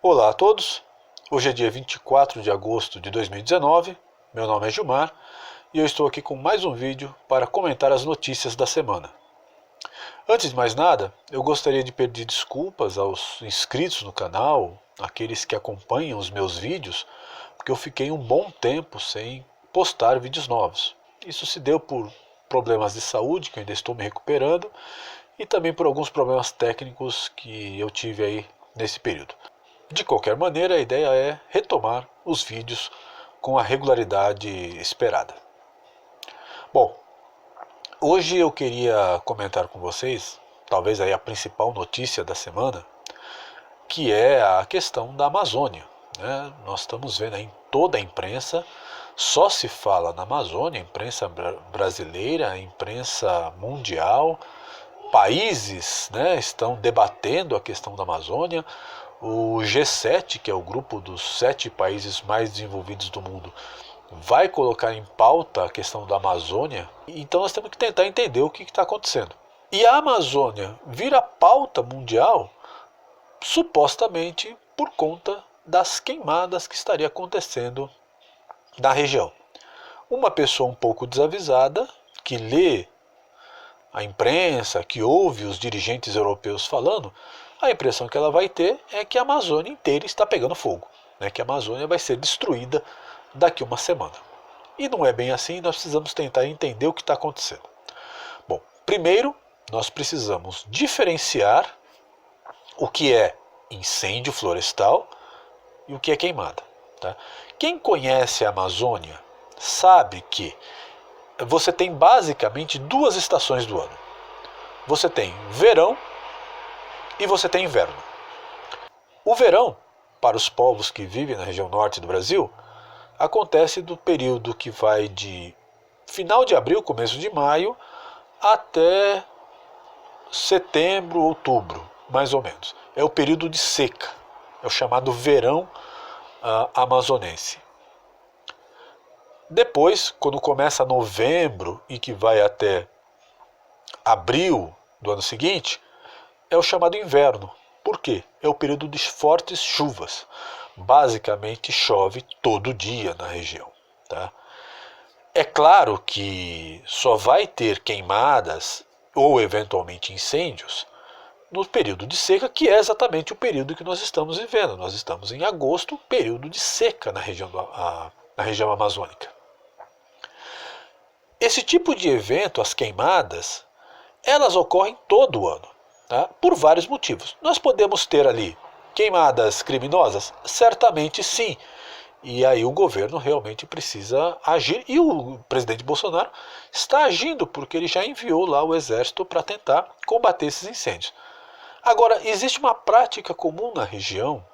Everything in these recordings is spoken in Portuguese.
Olá a todos, hoje é dia 24 de agosto de 2019, meu nome é Gilmar e eu estou aqui com mais um vídeo para comentar as notícias da semana. Antes de mais nada, eu gostaria de pedir desculpas aos inscritos no canal, aqueles que acompanham os meus vídeos, porque eu fiquei um bom tempo sem postar vídeos novos. Isso se deu por problemas de saúde, que eu ainda estou me recuperando, e também por alguns problemas técnicos que eu tive aí nesse período. De qualquer maneira, a ideia é retomar os vídeos com a regularidade esperada. Bom, hoje eu queria comentar com vocês, talvez aí a principal notícia da semana, que é a questão da Amazônia, né? Nós estamos vendo aí em toda a imprensa, só se fala na Amazônia, a imprensa brasileira, a imprensa mundial, países, né, estão debatendo a questão da Amazônia. O G7, que é o grupo dos 7 países mais desenvolvidos do mundo, vai colocar em pauta a questão da Amazônia. Então nós temos que tentar entender o que está acontecendo. E a Amazônia vira pauta mundial supostamente por conta das queimadas que estaria acontecendo na região. Uma pessoa um pouco desavisada, que lê a imprensa, que ouve os dirigentes europeus falando, a impressão que ela vai ter é que a Amazônia inteira está pegando fogo, né? Que a Amazônia vai ser destruída daqui a uma semana. E não é bem assim, nós precisamos tentar entender o que está acontecendo. Bom, primeiro nós precisamos diferenciar o que é incêndio florestal e o que é queimada. Tá? Quem conhece a Amazônia sabe que você tem basicamente 2 estações do ano. Você tem verão e você tem inverno. O verão, para os povos que vivem na região norte do Brasil, acontece do período que vai de final de abril, começo de maio, até setembro, outubro, mais ou menos. É o período de seca, é o chamado verão amazonense. Depois, quando começa novembro e que vai até abril do ano seguinte, é o chamado inverno. Por quê? É o período de fortes chuvas. Basicamente chove todo dia na região. Tá? É claro que só vai ter queimadas ou eventualmente incêndios no período de seca, que é exatamente o período que nós estamos vivendo. Nós estamos em agosto, período de seca na região amazônica. Esse tipo de evento, as queimadas, elas ocorrem todo ano, tá? Por vários motivos. Nós podemos ter ali queimadas criminosas? Certamente sim. E aí o governo realmente precisa agir. E o presidente Bolsonaro está agindo porque ele já enviou lá o exército para tentar combater esses incêndios. Agora, existe uma prática comum na região,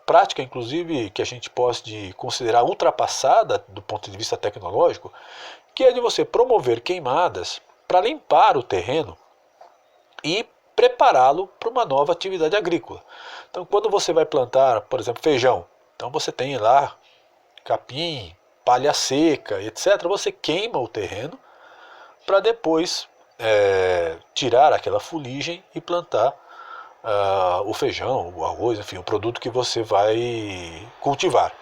prática inclusive que a gente pode considerar ultrapassada do ponto de vista tecnológico, que é de você promover queimadas para limpar o terreno e prepará-lo para uma nova atividade agrícola. Então, quando você vai plantar, por exemplo, feijão, então você tem lá capim, palha seca, etc. Você queima o terreno para depois tirar aquela fuligem e plantar o feijão, o arroz, enfim, o produto que você vai cultivar.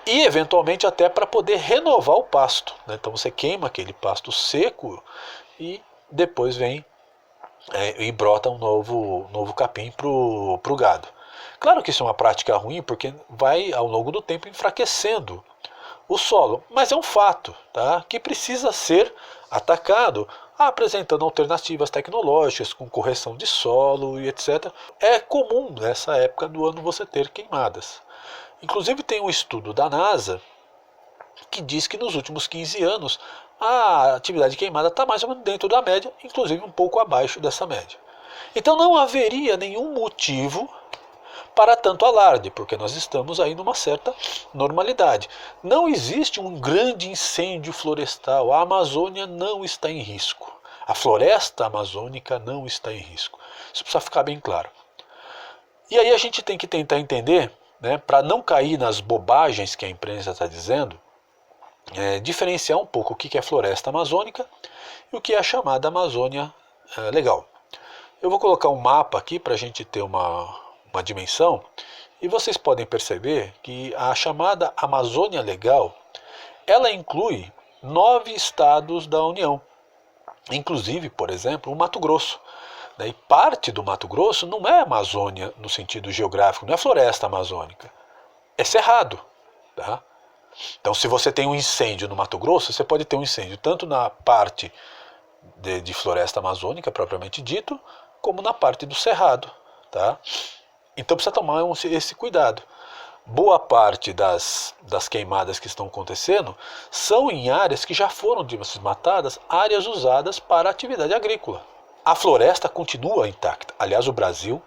E eventualmente até para poder renovar o pasto, né? Então você queima aquele pasto seco e depois vem e brota um novo capim para o gado. Claro que isso é uma prática ruim porque vai ao longo do tempo enfraquecendo o solo, mas é um fato, tá? Que precisa ser atacado, apresentando alternativas tecnológicas com correção de solo e etc. É comum nessa época do ano você ter queimadas. Inclusive tem um estudo da NASA que diz que nos últimos 15 anos a atividade queimada está mais ou menos dentro da média, inclusive um pouco abaixo dessa média. Então não haveria nenhum motivo para tanto alarde, porque nós estamos aí numa certa normalidade. Não existe um grande incêndio florestal, a Amazônia não está em risco. A floresta amazônica não está em risco. Isso precisa ficar bem claro. E aí a gente tem que tentar entender, né, para não cair nas bobagens que a imprensa está dizendo, diferenciar um pouco o que é floresta amazônica e o que é a chamada Amazônia legal. Eu vou colocar um mapa aqui para a gente ter uma dimensão E vocês podem perceber que a chamada Amazônia Legal, ela inclui 9 estados da União, inclusive, por exemplo, o Mato Grosso. E parte do Mato Grosso não é Amazônia no sentido geográfico, não é floresta amazônica, é cerrado. Tá? Então, se você tem um incêndio no Mato Grosso, você pode ter um incêndio tanto na parte de floresta amazônica, propriamente dito, como na parte do cerrado. Tá? Então, precisa tomar esse cuidado. Boa parte das queimadas que estão acontecendo são em áreas que já foram desmatadas, áreas usadas para atividade agrícola. A floresta continua intacta. Aliás, o Brasil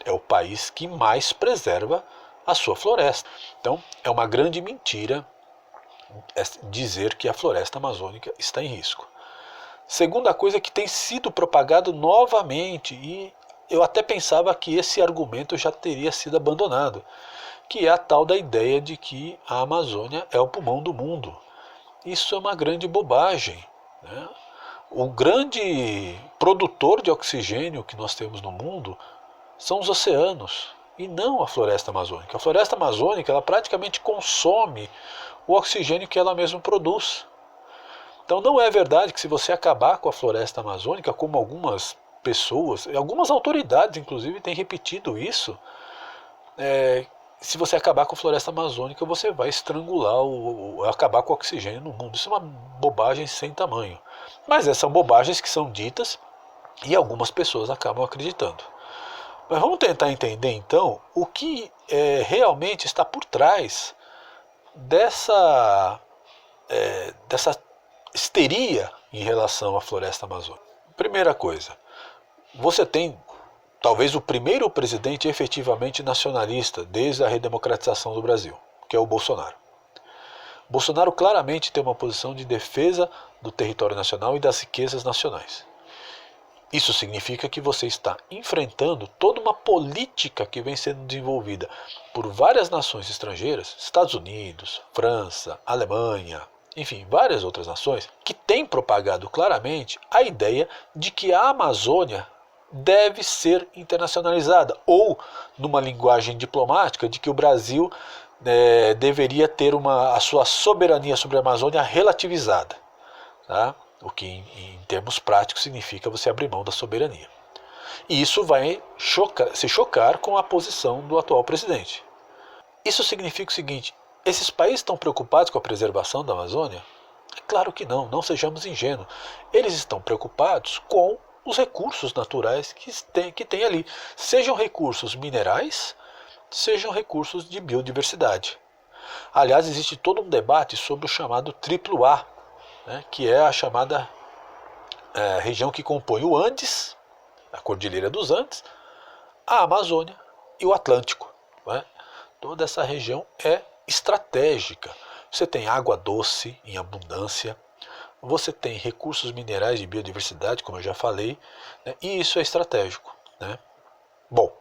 é o país que mais preserva a sua floresta. Então, é uma grande mentira dizer que a floresta amazônica está em risco. Segunda coisa que tem sido propagado novamente, e eu até pensava que esse argumento já teria sido abandonado, que é a tal da ideia de que a Amazônia é o pulmão do mundo. Isso é uma grande bobagem, né? O grande produtor de oxigênio que nós temos no mundo são os oceanos e não a floresta amazônica. A floresta amazônica ela praticamente consome o oxigênio que ela mesma produz. Então não é verdade que se você acabar com a floresta amazônica, como algumas pessoas, algumas autoridades inclusive têm repetido isso, se você acabar com a floresta amazônica, você vai estrangular, acabar com o oxigênio no mundo. Isso é uma bobagem sem tamanho. Mas são bobagens que são ditas e algumas pessoas acabam acreditando. Mas vamos tentar entender então o que realmente está por trás dessa histeria em relação à floresta amazônica. Primeira coisa, você tem talvez o primeiro presidente efetivamente nacionalista desde a redemocratização do Brasil, que é o Bolsonaro. Bolsonaro claramente tem uma posição de defesa do território nacional e das riquezas nacionais. Isso significa que você está enfrentando toda uma política que vem sendo desenvolvida por várias nações estrangeiras, Estados Unidos, França, Alemanha, enfim, várias outras nações, que têm propagado claramente a ideia de que a Amazônia deve ser internacionalizada, ou, numa linguagem diplomática, de que o Brasil deveria ter a sua soberania sobre a Amazônia relativizada. Tá? O que, em termos práticos, significa você abrir mão da soberania. E isso vai se chocar com a posição do atual presidente. Isso significa o seguinte: esses países estão preocupados com a preservação da Amazônia? É claro que não, não sejamos ingênuos. Eles estão preocupados com os recursos naturais que tem ali. Sejam recursos minerais, sejam recursos de biodiversidade. Aliás, existe todo um debate sobre o chamado triplo A, né, que é a chamada região que compõe o Andes, a Cordilheira dos Andes, a Amazônia e o Atlântico. Né? Toda essa região é estratégica. Você tem água doce em abundância, você tem recursos minerais de biodiversidade, como eu já falei, né? E isso é estratégico. Né? Bom,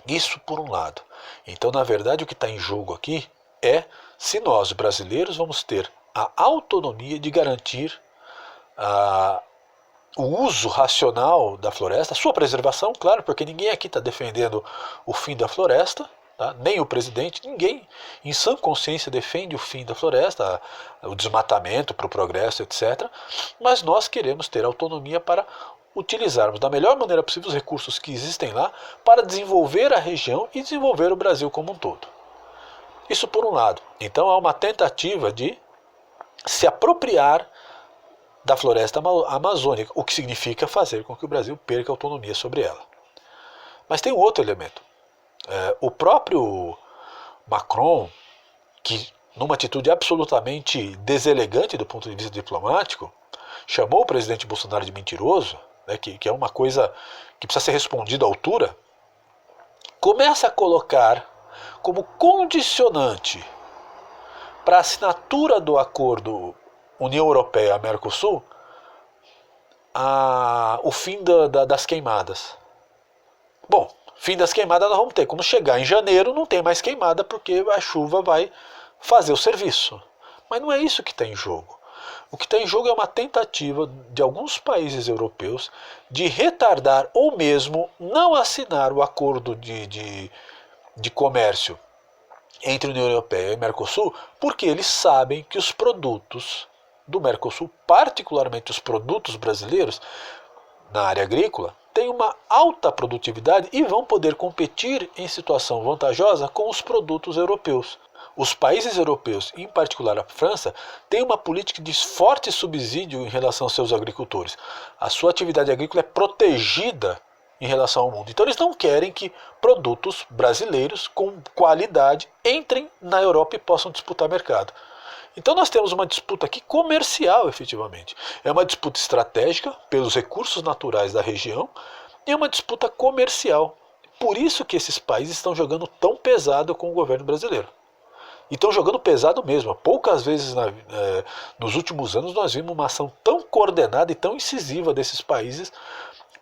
isso por um lado. Então, na verdade, o que está em jogo aqui é se nós, brasileiros, vamos ter a autonomia de garantir o uso racional da floresta, a sua preservação, claro, porque ninguém aqui está defendendo o fim da floresta, tá? Nem o presidente, ninguém em sã consciência defende o fim da floresta, o desmatamento para o progresso, etc. Mas nós queremos ter autonomia para utilizarmos da melhor maneira possível os recursos que existem lá para desenvolver a região e desenvolver o Brasil como um todo. Isso por um lado. Então há uma tentativa de se apropriar da floresta amazônica, o que significa fazer com que o Brasil perca autonomia sobre ela. Mas tem um outro elemento. O próprio Macron, que numa atitude absolutamente deselegante do ponto de vista diplomático, chamou o presidente Bolsonaro de mentiroso, né, que é uma coisa que precisa ser respondida à altura, começa a colocar como condicionante para a assinatura do acordo União Europeia-Mercosul o fim das queimadas. Bom, fim das queimadas nós vamos ter. Quando chegar em janeiro não tem mais queimada porque a chuva vai fazer o serviço. Mas não é isso que está em jogo. O que está em jogo é uma tentativa de alguns países europeus de retardar ou mesmo não assinar o acordo de de comércio entre a União Europeia e Mercosul, porque eles sabem que os produtos do Mercosul, particularmente os produtos brasileiros na área agrícola, têm uma alta produtividade e vão poder competir em situação vantajosa com os produtos europeus. Os países europeus, em particular a França, têm uma política de forte subsídio em relação aos seus agricultores. A sua atividade agrícola é protegida em relação ao mundo. Então eles não querem que produtos brasileiros com qualidade entrem na Europa e possam disputar mercado. Então nós temos uma disputa aqui comercial, efetivamente. É uma disputa estratégica pelos recursos naturais da região e é uma disputa comercial. Por isso que esses países estão jogando tão pesado com o governo brasileiro. E estão jogando pesado mesmo. Poucas vezes nos últimos anos nós vimos uma ação tão coordenada e tão incisiva desses países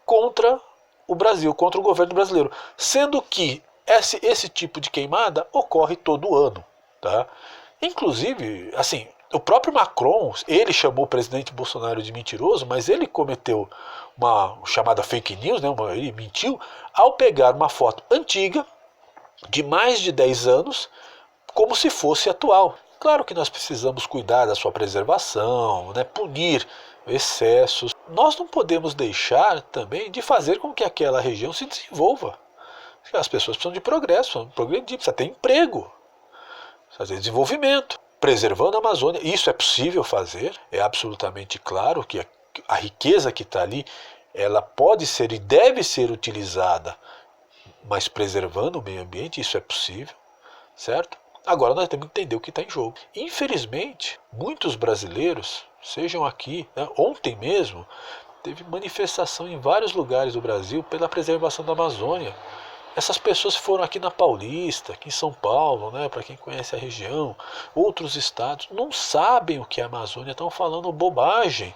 contra o Brasil, contra o governo brasileiro. Sendo que esse tipo de queimada ocorre todo ano. Tá? Inclusive, assim, o próprio Macron, ele chamou o presidente Bolsonaro de mentiroso, mas ele cometeu uma chamada fake news, né? Ele mentiu ao pegar uma foto antiga, de mais de 10 anos, como se fosse atual. Claro que nós precisamos cuidar da sua preservação, né, punir excessos. Nós não podemos deixar também de fazer com que aquela região se desenvolva. As pessoas precisam de progresso, progredir, precisa ter emprego, precisa ter desenvolvimento, preservando a Amazônia. Isso é possível fazer, é absolutamente claro que a riqueza que está ali, ela pode ser e deve ser utilizada, mas preservando o meio ambiente, isso é possível, certo? Agora nós temos que entender o que está em jogo. Infelizmente, muitos brasileiros, sejam aqui, né, ontem mesmo, teve manifestação em vários lugares do Brasil pela preservação da Amazônia. Essas pessoas foram aqui na Paulista, aqui em São Paulo, né, para quem conhece a região, outros estados, não sabem o que é a Amazônia, estão falando bobagem,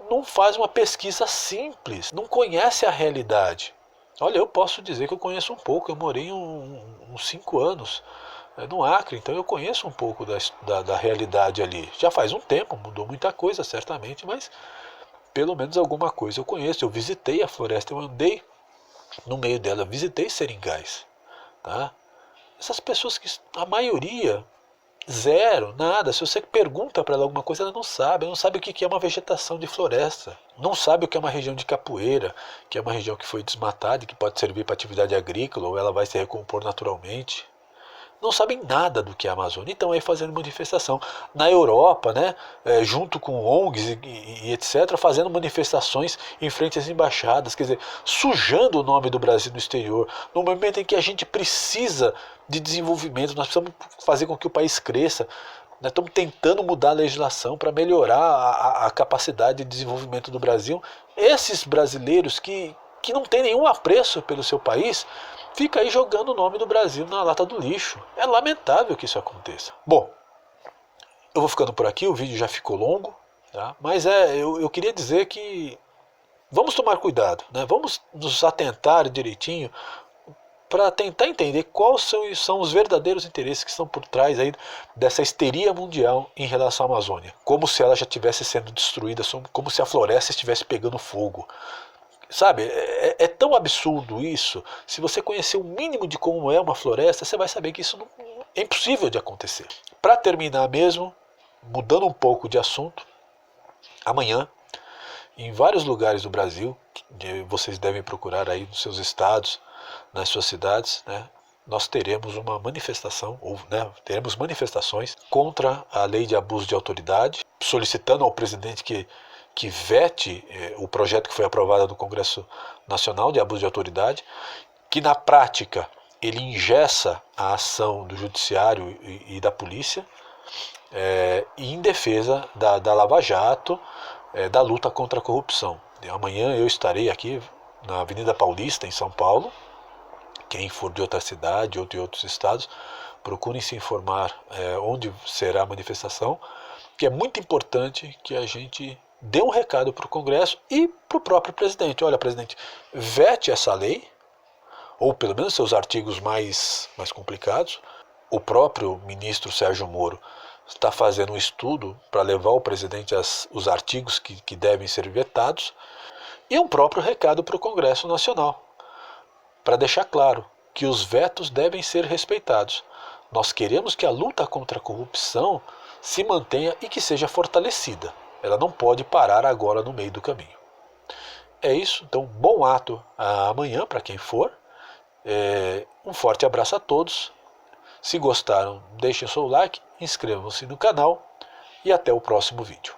não faz uma pesquisa simples, não conhece a realidade. Olha, eu posso dizer que eu conheço um pouco, eu morei uns 5 anos no Acre, então eu conheço um pouco da realidade ali. Já faz um tempo, mudou muita coisa, certamente, mas pelo menos alguma coisa eu conheço. Eu visitei a floresta, eu andei no meio dela, eu visitei Seringais. Tá? Essas pessoas que, a maioria, zero, nada. Se você pergunta para ela alguma coisa, ela não sabe o que é uma vegetação de floresta, não sabe o que é uma região de capoeira, que é uma região que foi desmatada e que pode servir para atividade agrícola ou ela vai se recompor naturalmente. Não sabem nada do que é a Amazônia, então aí fazendo manifestação. Na Europa, né, junto com ONGs e etc., fazendo manifestações em frente às embaixadas, quer dizer, sujando o nome do Brasil no exterior, no momento em que a gente precisa de desenvolvimento, nós precisamos fazer com que o país cresça. Nós estamos tentando mudar a legislação para melhorar a capacidade de desenvolvimento do Brasil. Esses brasileiros que não têm nenhum apreço pelo seu país, fica aí jogando o nome do Brasil na lata do lixo. É lamentável que isso aconteça. Bom, eu vou ficando por aqui, o vídeo já ficou longo, tá? Mas eu queria dizer que vamos tomar cuidado, né? Vamos nos atentar direitinho para tentar entender quais são os verdadeiros interesses que estão por trás aí dessa histeria mundial em relação à Amazônia. Como se ela já estivesse sendo destruída, como se a floresta estivesse pegando fogo. Sabe, é tão absurdo isso. Se você conhecer o mínimo de como é uma floresta, você vai saber que isso é impossível de acontecer. Para terminar mesmo, mudando um pouco de assunto, amanhã, em vários lugares do Brasil, vocês devem procurar aí nos seus estados, nas suas cidades, né, nós teremos uma manifestação, ou né, teremos manifestações contra a lei de abuso de autoridade, solicitando ao presidente que vete o projeto que foi aprovado no Congresso Nacional de abuso de autoridade, que na prática ele engessa a ação do judiciário e da polícia, e em defesa da Lava Jato, da luta contra a corrupção. Amanhã eu estarei aqui na Avenida Paulista, em São Paulo. Quem for de outra cidade ou de outros estados, procurem se informar onde será a manifestação, que é muito importante que a gente dê um recado para o Congresso e para o próprio presidente. Olha, presidente, vete essa lei, ou pelo menos seus artigos mais complicados. O próprio ministro Sérgio Moro está fazendo um estudo para levar ao presidente os artigos que devem ser vetados, e um próprio recado para o Congresso Nacional, para deixar claro, que os vetos devem ser respeitados. Nós queremos que a luta contra a corrupção se mantenha e que seja fortalecida. Ela não pode parar agora no meio do caminho. É isso, então bom ato amanhã para quem for. Um forte abraço a todos. Se gostaram, deixem o seu like, inscrevam-se no canal e até o próximo vídeo.